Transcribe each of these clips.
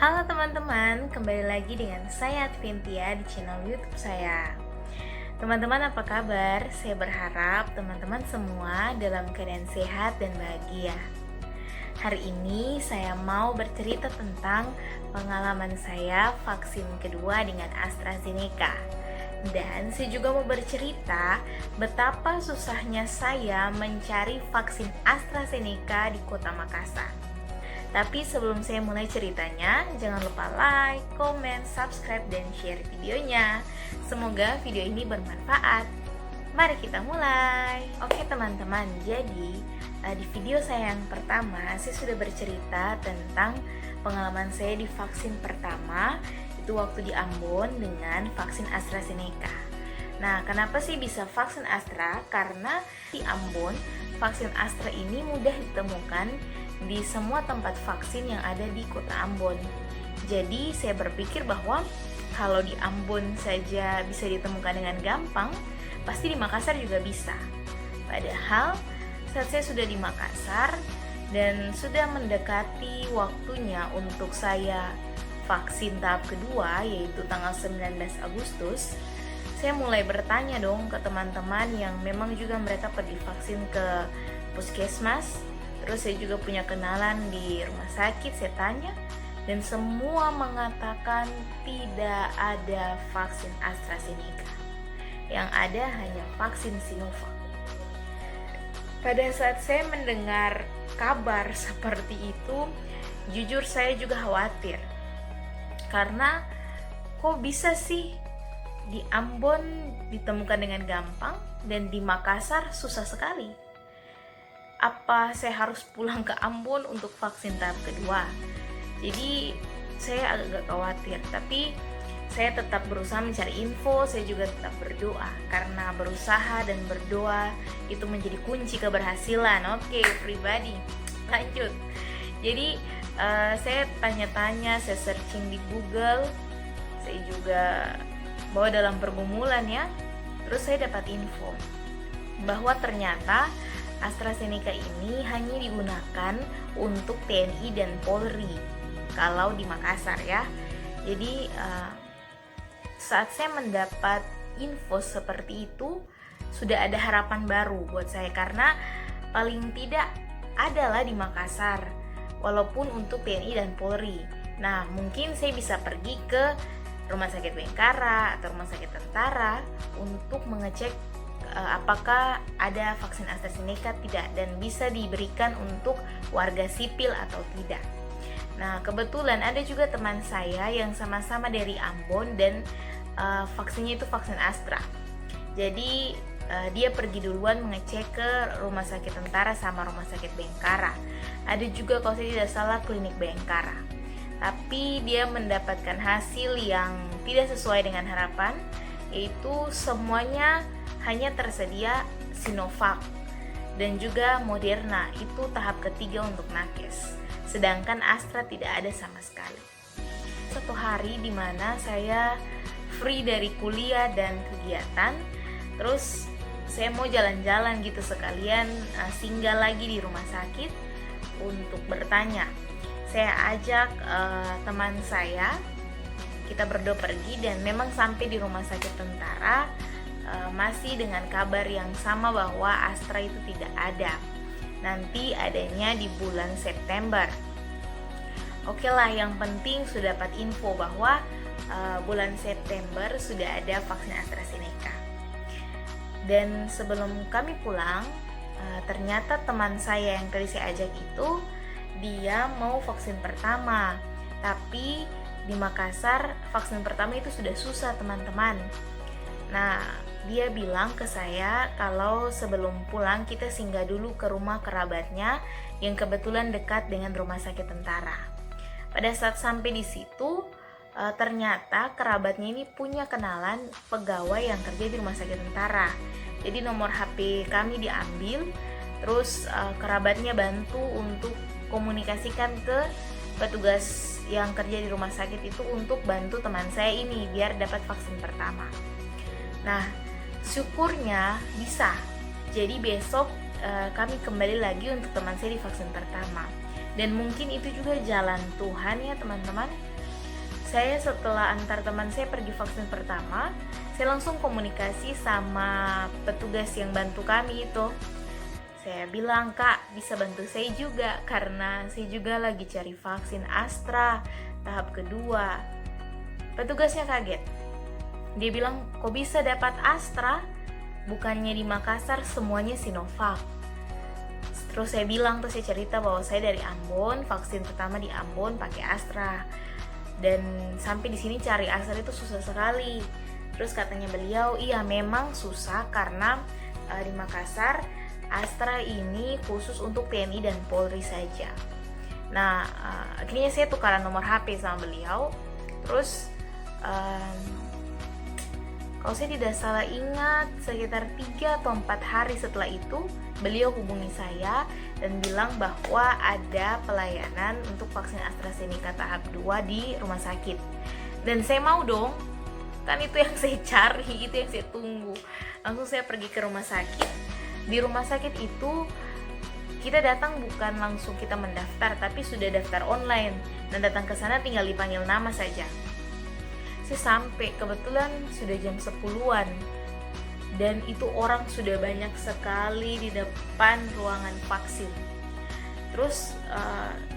Halo teman-teman, kembali lagi dengan saya Advintia di channel YouTube saya. Teman-teman apa kabar? Saya berharap teman-teman semua dalam keadaan sehat dan bahagia. Hari ini saya mau bercerita tentang pengalaman saya vaksin kedua dengan AstraZeneca. Dan saya juga mau bercerita betapa susahnya saya mencari vaksin AstraZeneca di kota Makassar. Tapi sebelum saya mulai ceritanya, jangan lupa like, comment, subscribe, dan share videonya. Semoga video ini bermanfaat. Mari kita mulai. Oke teman-teman, jadi di video saya yang pertama, saya sudah bercerita tentang pengalaman saya di vaksin pertama, itu waktu di Ambon dengan vaksin AstraZeneca. Nah, kenapa sih bisa vaksin Astra? Karena di Ambon, vaksin Astra ini mudah ditemukan di semua tempat vaksin yang ada di kota Ambon. Jadi saya berpikir bahwa kalau di Ambon saja bisa ditemukan dengan gampang, pasti di Makassar juga bisa. Padahal saat saya sudah di Makassar dan sudah mendekati waktunya untuk saya vaksin tahap kedua, yaitu tanggal 19 Agustus, saya mulai bertanya dong ke teman-teman yang memang juga mereka pergi vaksin ke puskesmas. Terus saya juga punya kenalan di rumah sakit, saya tanya, dan semua mengatakan tidak ada vaksin AstraZeneca. Yang ada hanya vaksin Sinovac. Pada saat saya mendengar kabar seperti itu, jujur saya juga khawatir. Karena kok bisa sih di Ambon ditemukan dengan gampang dan di Makassar susah sekali? Apa saya harus pulang ke Ambon untuk vaksin tahap kedua? Jadi saya agak khawatir, tapi saya tetap berusaha mencari info, saya juga tetap berdoa, karena berusaha dan berdoa itu menjadi kunci keberhasilan. Oke, pribadi. Lanjut. Jadi saya tanya-tanya, saya searching di Google, saya juga bawa dalam pergumulan ya. Terus saya dapat info bahwa ternyata AstraZeneca ini hanya digunakan untuk TNI dan Polri kalau di Makassar ya. Jadi saat saya mendapat info seperti itu, sudah ada harapan baru buat saya, karena paling tidak adalah di Makassar walaupun untuk TNI dan Polri. Nah, mungkin saya bisa pergi ke Rumah Sakit Bayangkara atau Rumah Sakit Tentara untuk mengecek apakah ada vaksin AstraZeneca tidak, dan bisa diberikan untuk warga sipil atau tidak. Nah, kebetulan ada juga teman saya yang sama-sama dari Ambon dan vaksinnya itu vaksin Astra. Jadi dia pergi duluan mengecek ke Rumah Sakit Tentara sama Rumah Sakit Bayangkara. Ada juga kalau saya tidak salah klinik Bayangkara. Tapi dia mendapatkan hasil yang tidak sesuai dengan harapan, yaitu semuanya hanya tersedia Sinovac dan juga Moderna, itu tahap ketiga untuk nakes. Sedangkan Astra tidak ada sama sekali. Satu hari di mana saya free dari kuliah dan kegiatan, terus saya mau jalan-jalan gitu sekalian singgah lagi di rumah sakit untuk bertanya. Saya ajak teman saya, kita berdua pergi, dan memang sampai di Rumah Sakit Tentara masih dengan kabar yang sama bahwa Astra itu tidak ada. Nanti adanya di bulan September. Oke lah, yang penting sudah dapat info bahwa bulan September sudah ada vaksin AstraZeneca. Dan sebelum kami pulang, ternyata teman saya yang tadi saya ajak itu, dia mau vaksin pertama. Tapi di Makassar vaksin pertama itu sudah susah teman-teman. Nah, dia bilang ke saya kalau sebelum pulang kita singgah dulu ke rumah kerabatnya yang kebetulan dekat dengan Rumah Sakit Tentara. Pada saat sampai di situ, ternyata kerabatnya ini punya kenalan pegawai yang kerja di Rumah Sakit Tentara. Jadi nomor HP kami diambil, terus kerabatnya bantu untuk komunikasikan ke petugas yang kerja di rumah sakit itu untuk bantu teman saya ini biar dapat vaksin pertama. Nah, syukurnya bisa. Jadi besok kami kembali lagi untuk teman saya di vaksin pertama. Dan mungkin itu juga jalan Tuhan ya teman-teman. saya setelah antar teman saya pergi vaksin pertama, saya langsung komunikasi sama petugas yang bantu kami itu. Saya bilang, "Kak, bisa bantu saya juga karena saya juga lagi cari vaksin Astra tahap kedua." Petugasnya kaget. Dia bilang, "Kok bisa dapat Astra? Bukannya di Makassar semuanya Sinovac." Terus saya bilang, saya cerita bahwa saya dari Ambon, vaksin pertama di Ambon pakai Astra. Dan sampai di sini cari Astra itu susah sekali. Terus katanya beliau, "Iya memang susah karena di Makassar Astra ini khusus untuk TNI dan Polri saja." Nah, akhirnya saya tukaran nomor HP sama beliau. Terus kalau saya tidak salah ingat, sekitar 3 atau 4 hari setelah itu beliau hubungi saya dan bilang bahwa ada pelayanan untuk vaksin AstraZeneca tahap 2 di rumah sakit. Dan saya mau dong, kan itu yang saya cari, itu yang saya tunggu. Langsung saya pergi ke rumah sakit. Di rumah sakit itu kita datang bukan langsung kita mendaftar, tapi sudah daftar online, dan datang ke sana tinggal dipanggil nama saja. Saya sampai kebetulan sudah jam 10-an, dan itu orang sudah banyak sekali di depan ruangan vaksin. Terus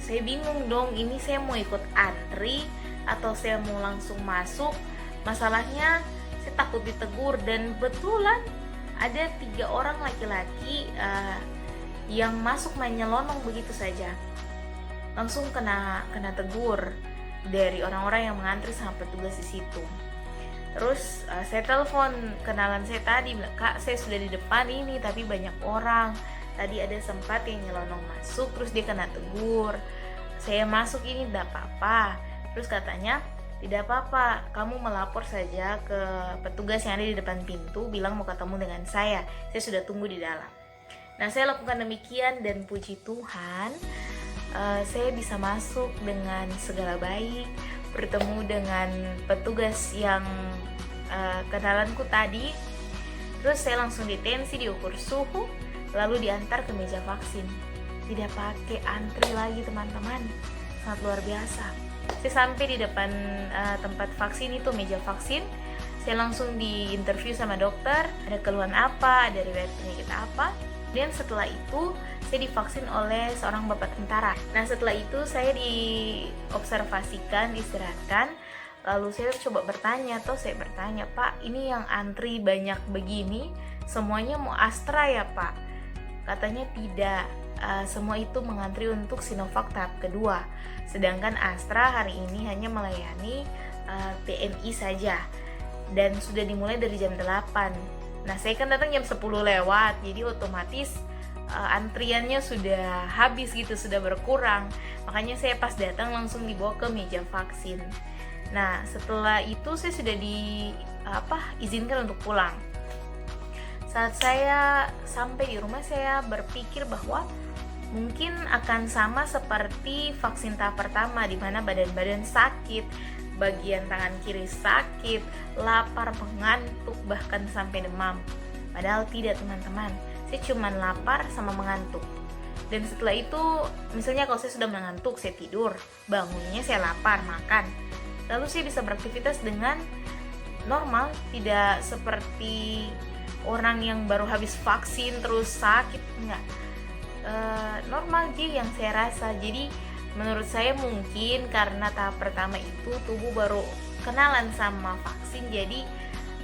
saya bingung dong, ini saya mau ikut antri atau saya mau langsung masuk. Masalahnya saya takut ditegur, dan betulan ada 3 orang laki-laki yang masuk main nyelonong begitu saja. Langsung kena tegur dari orang-orang yang mengantri sama petugas di situ. Terus saya telepon kenalan saya tadi, bilang, "Kak, saya sudah di depan ini tapi banyak orang. Tadi ada sempat yang nyelonong masuk, terus dia kena tegur. Saya masuk ini tidak apa-apa." Terus katanya, "Tidak apa-apa, kamu melapor saja ke petugas yang ada di depan pintu, bilang mau ketemu dengan saya sudah tunggu di dalam." Nah, saya lakukan demikian dan puji Tuhan, saya bisa masuk dengan segala baik, bertemu dengan petugas yang kenalanku tadi. Terus saya langsung ditensi, diukur suhu, lalu diantar ke meja vaksin. Tidak pakai antri lagi teman-teman, sangat luar biasa. Saya sampai di depan tempat vaksin itu, meja vaksin. Saya langsung diinterview sama dokter, ada keluhan apa, ada riwayat penyakit apa. Dan setelah itu saya divaksin oleh seorang bapak tentara. Nah, setelah itu saya diobservasikan, diistirahatkan. Lalu saya coba bertanya, "Pak, ini yang antri banyak begini, semuanya mau Astra ya Pak?" Katanya tidak, semua itu mengantri untuk Sinovac tahap kedua. Sedangkan Astra hari ini hanya melayani TNI saja. Dan sudah dimulai dari jam 8. Nah, saya kan datang jam 10 lewat, jadi otomatis antriannya sudah habis gitu, sudah berkurang. Makanya saya pas datang langsung dibawa ke meja vaksin. Nah, setelah itu saya sudah izinkan untuk pulang. Saat saya sampai di rumah, saya berpikir bahwa mungkin akan sama seperti vaksin tahap pertama, di mana badan-badan sakit, bagian tangan kiri sakit, lapar, mengantuk, bahkan sampai demam. Padahal tidak teman-teman, saya cuma lapar sama mengantuk. Dan setelah itu, misalnya kalau saya sudah mengantuk, saya tidur, bangunnya saya lapar, makan. Lalu saya bisa beraktivitas dengan normal, tidak seperti orang yang baru habis vaksin terus sakit, enggak. Normal aja yang saya rasa. Jadi menurut saya mungkin karena tahap pertama itu tubuh baru kenalan sama vaksin, jadi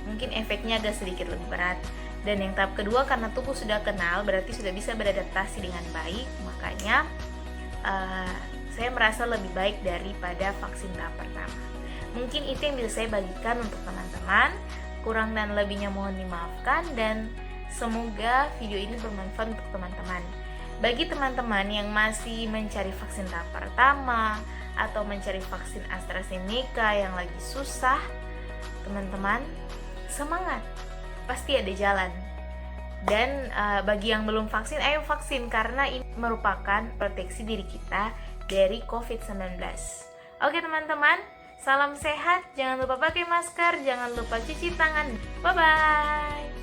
mungkin efeknya agak sedikit lebih berat. Dan yang tahap kedua karena tubuh sudah kenal, berarti sudah bisa beradaptasi dengan baik. Makanya saya merasa lebih baik daripada vaksin tahap pertama. Mungkin itu yang bisa saya bagikan untuk teman-teman. Kurang dan lebihnya mohon dimaafkan, dan semoga video ini bermanfaat untuk teman-teman. Bagi teman-teman yang masih mencari vaksin tahap pertama atau mencari vaksin AstraZeneca yang lagi susah, teman-teman semangat, pasti ada jalan. Dan bagi yang belum vaksin, ayo vaksin karena ini merupakan proteksi diri kita dari COVID-19. Oke teman-teman, salam sehat, jangan lupa pakai masker, jangan lupa cuci tangan. Bye-bye.